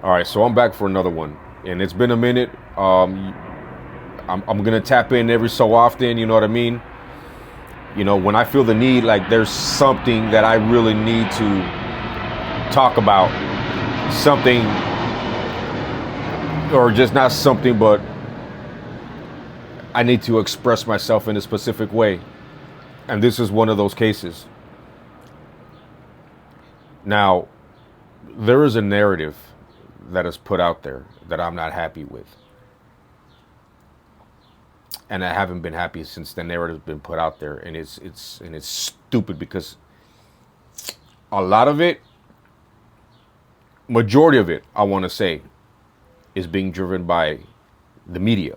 All right, so I'm back for another one, and it's been a minute. I'm gonna tap in every so often. You know what I mean? When I feel the need, like there's something that I really need to talk about, something, or just not something, but I need to express myself in a specific way, and this is one of those cases. Now, there is a narrative that is put out there that I'm not happy with. And I haven't been happy since the narrative's been put out there, and it's stupid because a lot of it, majority of it, I want to say, is being driven by the media.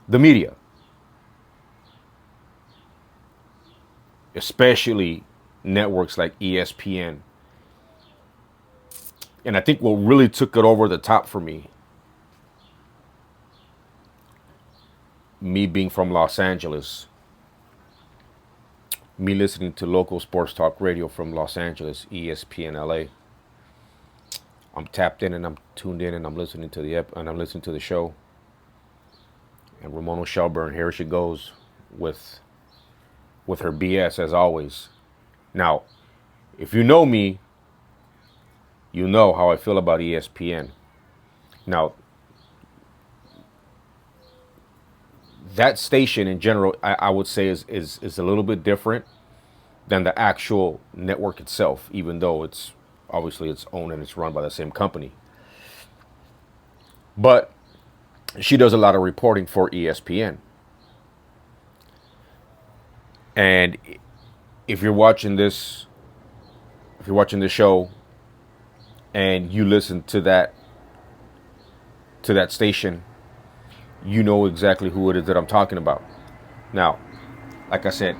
The media, especially networks like ESPN. And I think what really took it over the top for me being from Los Angeles, me listening to local sports talk radio from Los Angeles, ESPN LA. I'm tapped in and I'm tuned in and I'm listening to the show. And Ramona Shelburne, here she goes with her BS as always. Now, if you know me, you know how I feel about ESPN. Now, that station in general, I would say is a little bit different than the actual network itself, even though it's obviously it's owned and it's run by the same company. But she does a lot of reporting for ESPN. And if you're watching this, if you're watching the show and you listen to that station, you know exactly who it is that I'm talking about. Now, like I said,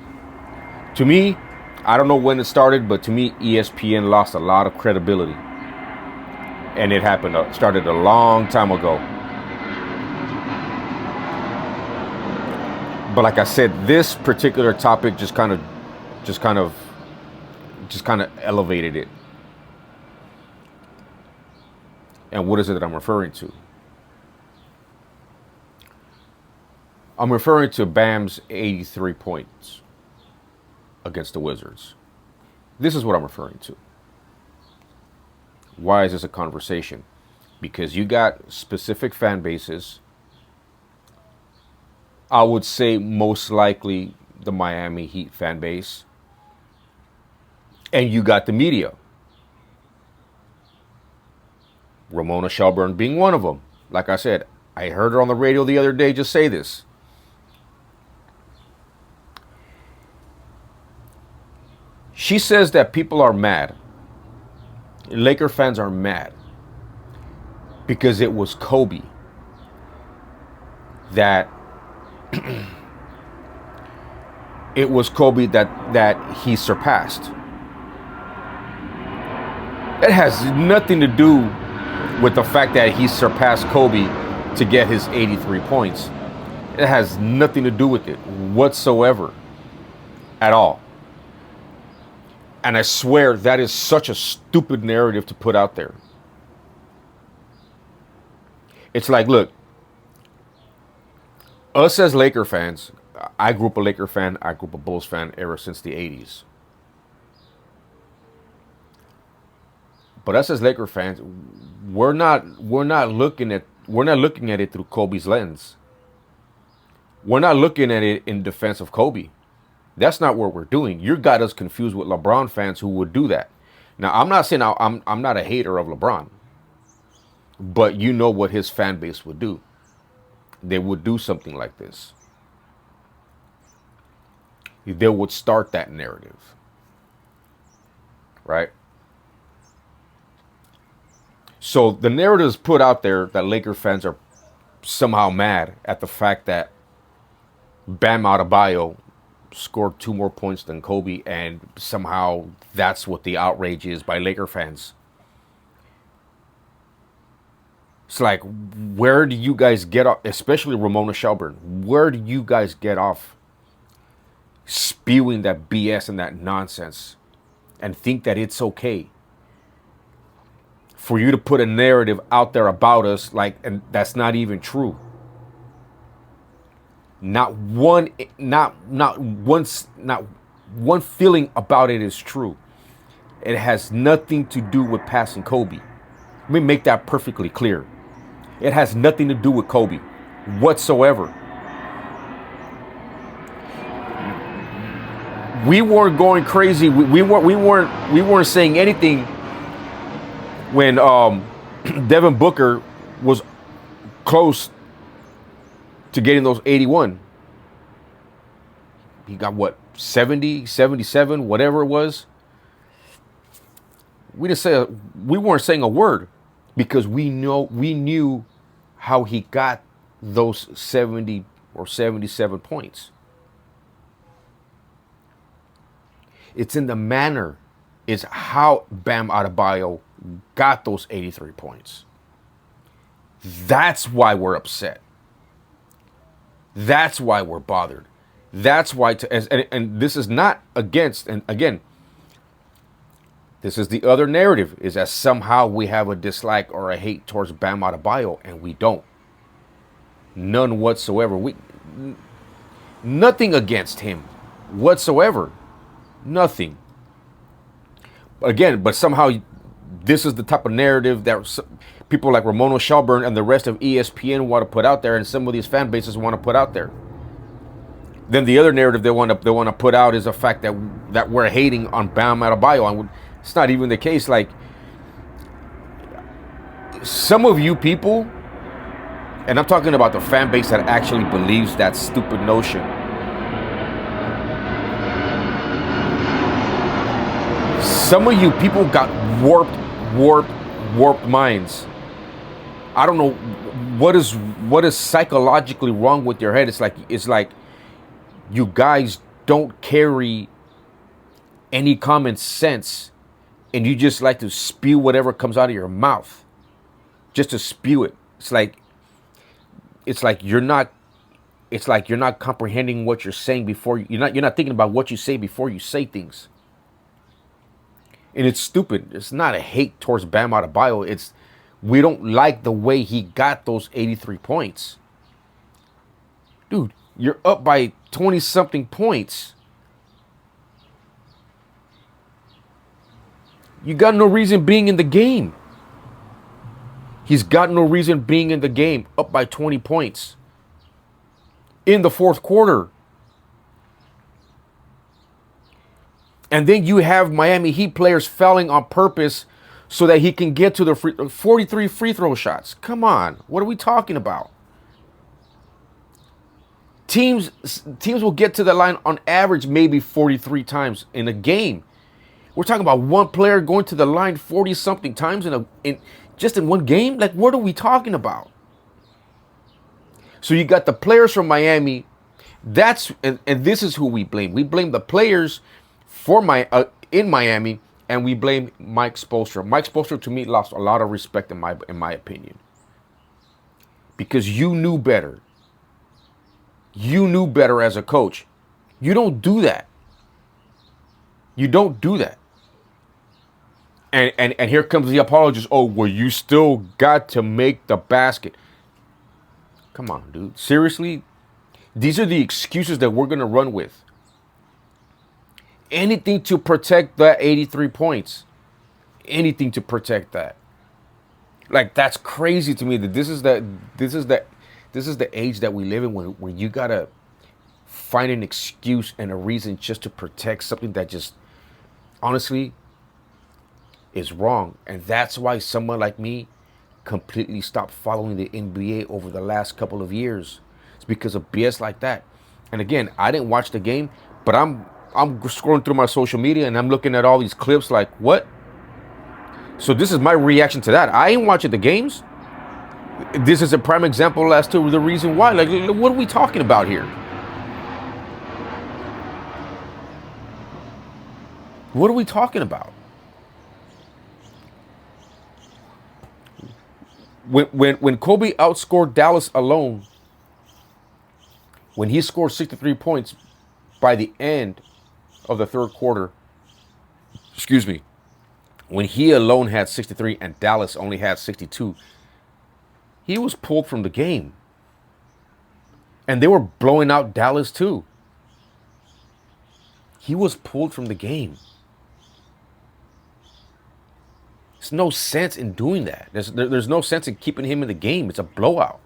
to me, I don't know when it started, but to me, ESPN lost a lot of credibility. And it happened, started a long time ago. But like I said, this particular topic just kind of elevated it. And what is it that I'm referring to? I'm referring to Bam's 83 points against the Wizards. This is what I'm referring to. Why is this a conversation? Because you got specific fan bases. I would say most likely the Miami Heat fan base. And you got the media. Ramona Shelburne being one of them. Like I said, I heard her on the radio the other day just say this. She says that people are mad. Laker fans are mad because it was Kobe that that he surpassed. It has nothing to do with the fact that he surpassed Kobe to get his 83 points. It has nothing to do with it whatsoever at all. And I swear that is such a stupid narrative to put out there. It's like, look, us as Laker fans, I grew up a Laker fan, I grew up a Bulls fan ever since the 80s. But us as Laker fans, we're not looking at it through Kobe's lens. We're not looking at it in defense of Kobe. That's not what we're doing. You got us confused with LeBron fans who would do that. Now, I'm not saying I'm not a hater of LeBron, but you know what his fan base would do. They would do something like this. They would start that narrative, right? So the narrative is put out there that Laker fans are somehow mad at the fact that Bam Adebayo scored 2 more points than Kobe, and somehow that's what the outrage is by Laker fans. It's like, where do you guys get off, especially Ramona Shelburne, where do you guys get off spewing that BS and that nonsense and think that it's okay for you to put a narrative out there about us, like, and that's not even true. Not one, not one feeling about it is true. It has nothing to do with passing Kobe. Let me make that perfectly clear. It has nothing to do with Kobe whatsoever. We weren't going crazy. We weren't saying anything when Devin Booker was close to getting those 81. He got what, 70, 77, whatever it was. We weren't saying a word because we knew how he got those 70 or 77 points. It's in the manner, it's how Bam Adebayo got those 83 points. That's why we're upset. That's why we're bothered. That's why, and this is not against, and again, this is the other narrative, is that somehow we have a dislike or a hate towards Bam Adebayo, and we don't. None whatsoever. Nothing against him whatsoever. Nothing. Again, but somehow this is the type of narrative that people like Ramona Shelburne and the rest of ESPN want to put out there, and some of these fan bases want to put out there. Then the other narrative they want to put out is the fact that we're hating on Bam Adebayo, and it's not even the case. Like, some of you people, and I'm talking about the fan base that actually believes that stupid notion. Some of you people got warped minds. I don't know what is psychologically wrong with your head. It's like you guys don't carry any common sense, and you just like to spew whatever comes out of your mouth, just to spew it. It's like you're not comprehending what you're saying before you're not thinking about what you say before you say things. And it's stupid. It's not a hate towards Bam Adebayo. It's we don't like the way he got those 83 points. Dude, you're up by 20-something points. You got no reason being in the game. He's got no reason being in the game, up by 20 points in the fourth quarter. And then you have Miami Heat players fouling on purpose so that he can get to the 43 free throw shots. Come on, what are we talking about? Teams will get to the line on average maybe 43 times in a game. We're talking about one player going to the line 40-something times just in one game? Like, what are we talking about? So you got the players from Miami. And this is who we blame. We blame the players in Miami, and we blame Mike Spoelstra. Mike Spoelstra, to me, lost a lot of respect in my opinion, because you knew better. You knew better as a coach. You don't do that. You don't do that. And here comes the apologist. Oh, well, you still got to make the basket. Come on, dude. Seriously? These are the excuses that we're going to run with. Anything to protect that 83 points. Anything to protect that. Like, that's crazy to me that this is the age that we live in when you got to find an excuse and a reason just to protect something that just honestly is wrong. And that's why someone like me completely stopped following the NBA over the last couple of years. It's because of BS like that. And again, I didn't watch the game, but I'm scrolling through my social media and I'm looking at all these clips like, what? So this is my reaction to that. I ain't watching the games. This is a prime example as to the reason why. Like, what are we talking about here? What are we talking about? When Kobe outscored Dallas alone, when he scored 63 points by the end of the third quarter, when he alone had 63 and Dallas only had 62, he was pulled from the game. And they were blowing out Dallas too. He was pulled from the game. There's no sense in doing that. There's no sense in keeping him in the game. It's a blowout.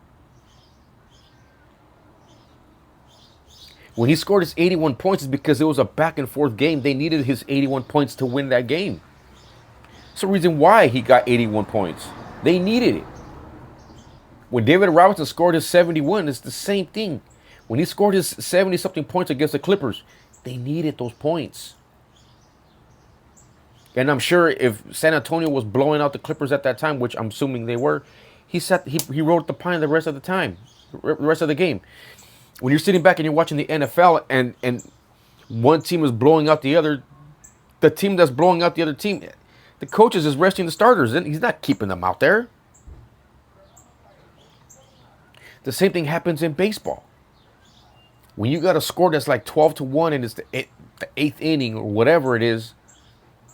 When he scored his 81 points, it's because it was a back and forth game. They needed his 81 points to win that game. It's the reason why he got 81 points. They needed it. When David Robinson scored his 71, it's the same thing. When he scored his 70-something points against the Clippers, they needed those points. And I'm sure if San Antonio was blowing out the Clippers at that time, which I'm assuming they were, he rode the pine the rest of the time, the rest of the game. When you're sitting back and you're watching the NFL and one team is blowing out the other, the team that's blowing out the other team, the coach is just resting the starters, and he's not keeping them out there. The same thing happens in baseball. When you got a score that's like 12-1 and it's the eighth inning or whatever it is,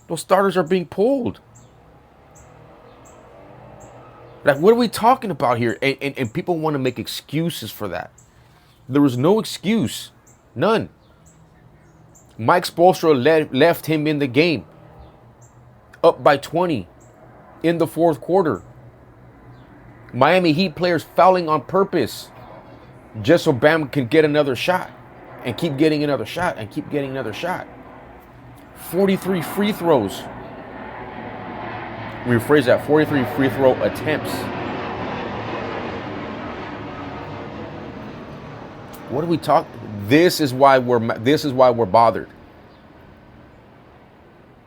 those starters are being pulled. Like, what are we talking about here? And people want to make excuses for that. There was no excuse. None. Mike Spoelstra left him in the game. Up by 20 in the fourth quarter. Miami Heat players fouling on purpose just so Bam can get another shot and keep getting another shot and keep getting another shot. 43 free throws. Rephrase that, 43 free throw attempts. What are we talking? This is why we're bothered.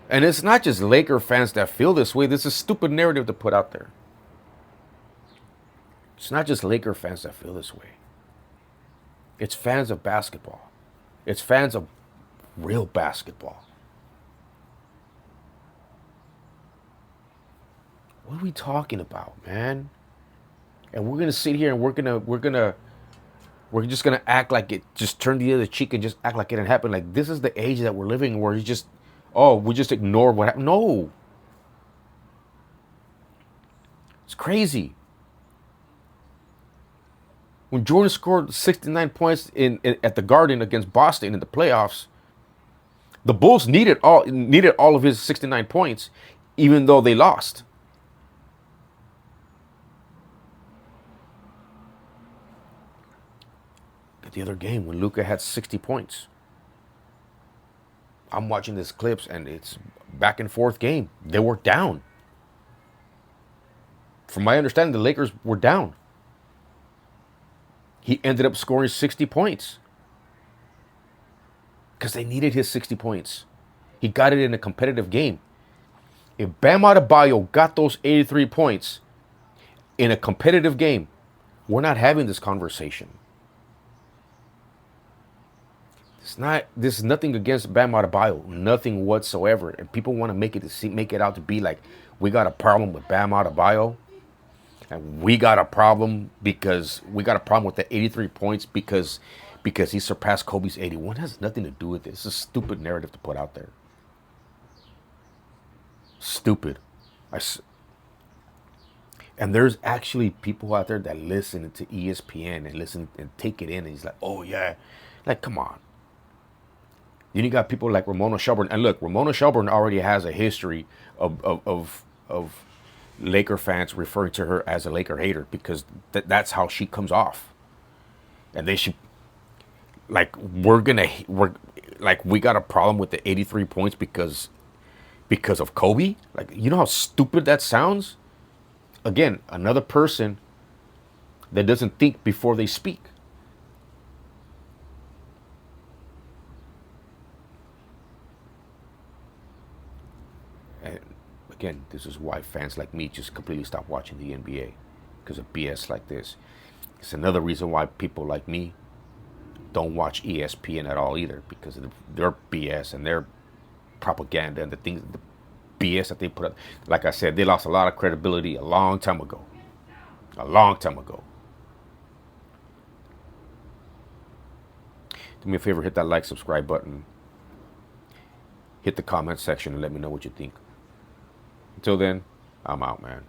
And it's not just Laker fans that feel this way. This is a stupid narrative to put out there. It's not just Laker fans that feel this way. It's fans of basketball. It's fans of real basketball. What are we talking about, man? And we're gonna sit here and we're just gonna act like it just turned the other cheek and just act like it didn't happen. Like, this is the age that we're living where we just ignore what happened. No. It's crazy. When Jordan scored 69 points at the Garden against Boston in the playoffs, the Bulls needed all of his 69 points, even though they lost. The other game when Luka had 60 points. I'm watching these clips and it's back and forth game. They were down. From my understanding, the Lakers were down. He ended up scoring 60 points because they needed his 60 points. He got it in a competitive game. If Bam Adebayo got those 83 points in a competitive game, we're not having this conversation. This is nothing against Bam Adebayo, nothing whatsoever. And people want to make it out to be like we got a problem with Bam Adebayo, and we got a problem with the 83 points because he surpassed Kobe's 81. It has nothing to do with this. It's a stupid narrative to put out there. Stupid. And there's actually people out there that listen to ESPN and listen and take it in, and he's like, oh yeah, like, come on. Then you got people like Ramona Shelburne. And look, Ramona Shelburne already has a history of Laker fans referring to her as a Laker hater because that's how she comes off. And they should, like, we got a problem with the 83 points because of Kobe. Like, you know how stupid that sounds? Again, another person that doesn't think before they speak. And again, this is why fans like me just completely stop watching the NBA, because of BS like this. It's another reason why people like me don't watch ESPN at all either, because of their BS and their propaganda and the BS that they put up. Like I said, they lost a lot of credibility a long time ago. A long time ago. Do me a favor, hit that like, subscribe button. Hit the comment section and let me know what you think. Until then, I'm out, man.